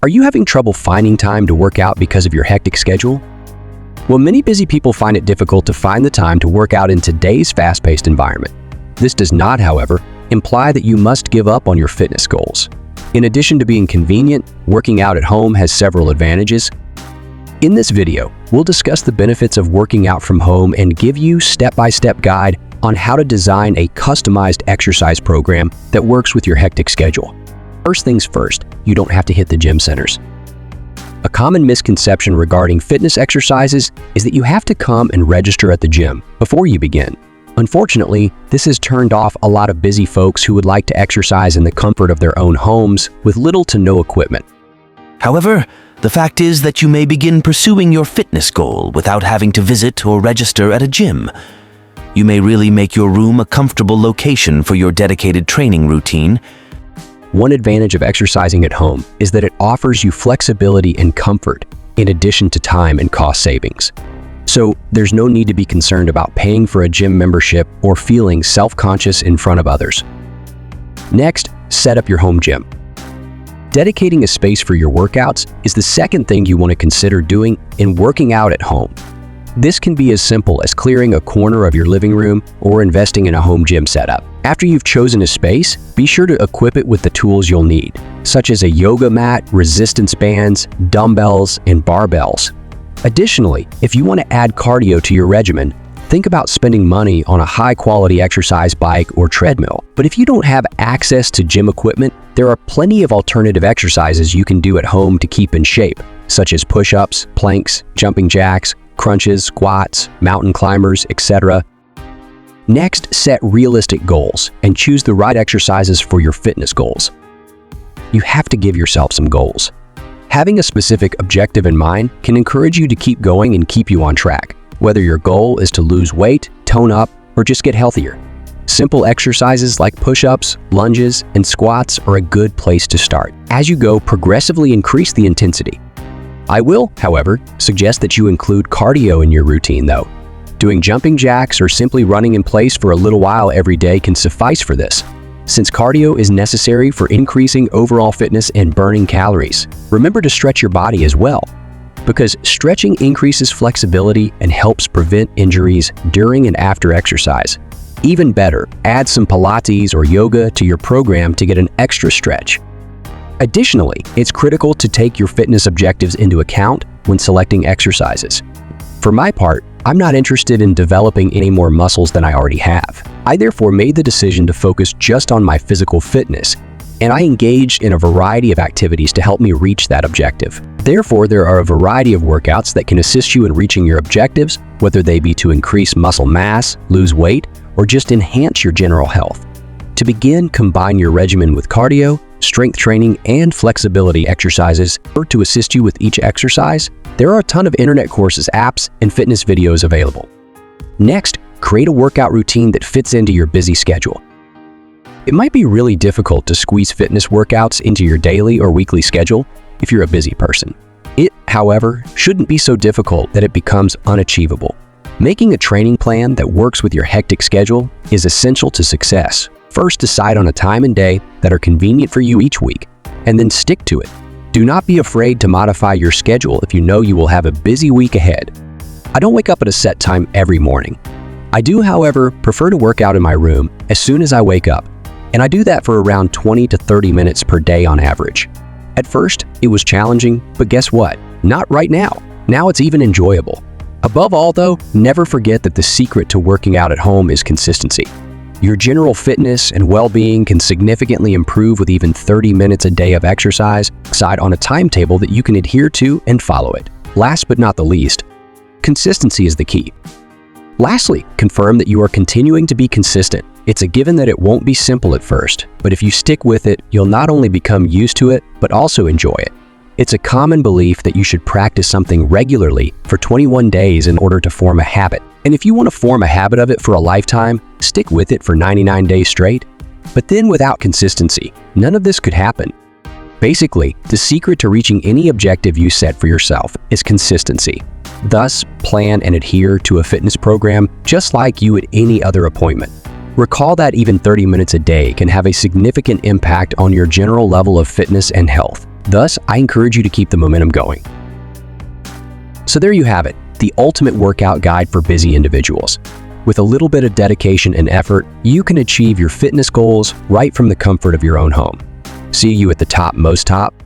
Are you having trouble finding time to work out because of your hectic schedule? Well, many busy people find it difficult to find the time to work out in today's fast-paced environment. This does not, however, imply that you must give up on your fitness goals. In addition to being convenient, working out at home has several advantages. In this video, we'll discuss the benefits of working out from home and give you a step-by-step guide on how to design a customized exercise program that works with your hectic schedule. First things first, you don't have to hit the gym centers. A common misconception regarding fitness exercises is that you have to come and register at the gym before you begin. Unfortunately, this has turned off a lot of busy folks who would like to exercise in the comfort of their own homes with little to no equipment. However, the fact is that you may begin pursuing your fitness goal without having to visit or register at a gym. You may really make your room a comfortable location for your dedicated training routine. One advantage of exercising at home is that it offers you flexibility and comfort in addition to time and cost savings. So there's no need to be concerned about paying for a gym membership or feeling self-conscious in front of others. Next, set up your home gym. Dedicating a space for your workouts is the second thing you want to consider doing in working out at home. This can be as simple as clearing a corner of your living room or investing in a home gym setup. After you've chosen a space, be sure to equip it with the tools you'll need, such as a yoga mat, resistance bands, dumbbells, and barbells. Additionally, if you want to add cardio to your regimen, think about spending money on a high-quality exercise bike or treadmill. But if you don't have access to gym equipment, there are plenty of alternative exercises you can do at home to keep in shape, such as push-ups, planks, jumping jacks, crunches, squats, mountain climbers, etc. Next, set realistic goals and choose the right exercises for your fitness goals. You have to give yourself some goals. Having a specific objective in mind can encourage you to keep going and keep you on track, whether your goal is to lose weight, tone up, or just get healthier. Simple exercises like push-ups, lunges, and squats are a good place to start. As you go, progressively increase the intensity. I will, however, suggest that you include cardio in your routine though. Doing jumping jacks or simply running in place for a little while every day can suffice for this, since cardio is necessary for increasing overall fitness and burning calories. Remember to stretch your body as well, because stretching increases flexibility and helps prevent injuries during and after exercise. Even better, add some Pilates or yoga to your program to get an extra stretch. Additionally, it's critical to take your fitness objectives into account when selecting exercises. For my part, I'm not interested in developing any more muscles than I already have. I therefore made the decision to focus just on my physical fitness, and I engaged in a variety of activities to help me reach that objective. Therefore, there are a variety of workouts that can assist you in reaching your objectives, whether they be to increase muscle mass, lose weight, or just enhance your general health. To begin, combine your regimen with cardio, strength training, and flexibility exercises to assist you with each exercise. There are a ton of internet courses, apps, and fitness videos available. Next, create a workout routine that fits into your busy schedule. It might be really difficult to squeeze fitness workouts into your daily or weekly schedule if you're a busy person. It, however, shouldn't be so difficult that it becomes unachievable. Making a training plan that works with your hectic schedule is essential to success. First, decide on a time and day that are convenient for you each week, and then stick to it. Do not be afraid to modify your schedule if you know you will have a busy week ahead. I don't wake up at a set time every morning. I do, however, prefer to work out in my room as soon as I wake up, and I do that for around 20 to 30 minutes per day on average. At first, it was challenging, but guess what? Not right now. Now it's even enjoyable. Above all though, never forget that the secret to working out at home is consistency. Your general fitness and well-being can significantly improve with even 30 minutes a day of exercise, decide on a timetable that you can adhere to and follow it. Last but not the least, consistency is the key. Lastly, confirm that you are continuing to be consistent. It's a given that it won't be simple at first, but if you stick with it, you'll not only become used to it, but also enjoy it. It's a common belief that you should practice something regularly for 21 days in order to form a habit. And if you want to form a habit of it for a lifetime, stick with it for 99 days straight. But then without consistency, none of this could happen. Basically, the secret to reaching any objective you set for yourself is consistency. Thus, plan and adhere to a fitness program just like you would any other appointment. Recall that even 30 minutes a day can have a significant impact on your general level of fitness and health. Thus, I encourage you to keep the momentum going. So there you have it, the ultimate workout guide for busy individuals. With a little bit of dedication and effort, you can achieve your fitness goals right from the comfort of your own home. See you at the top most top.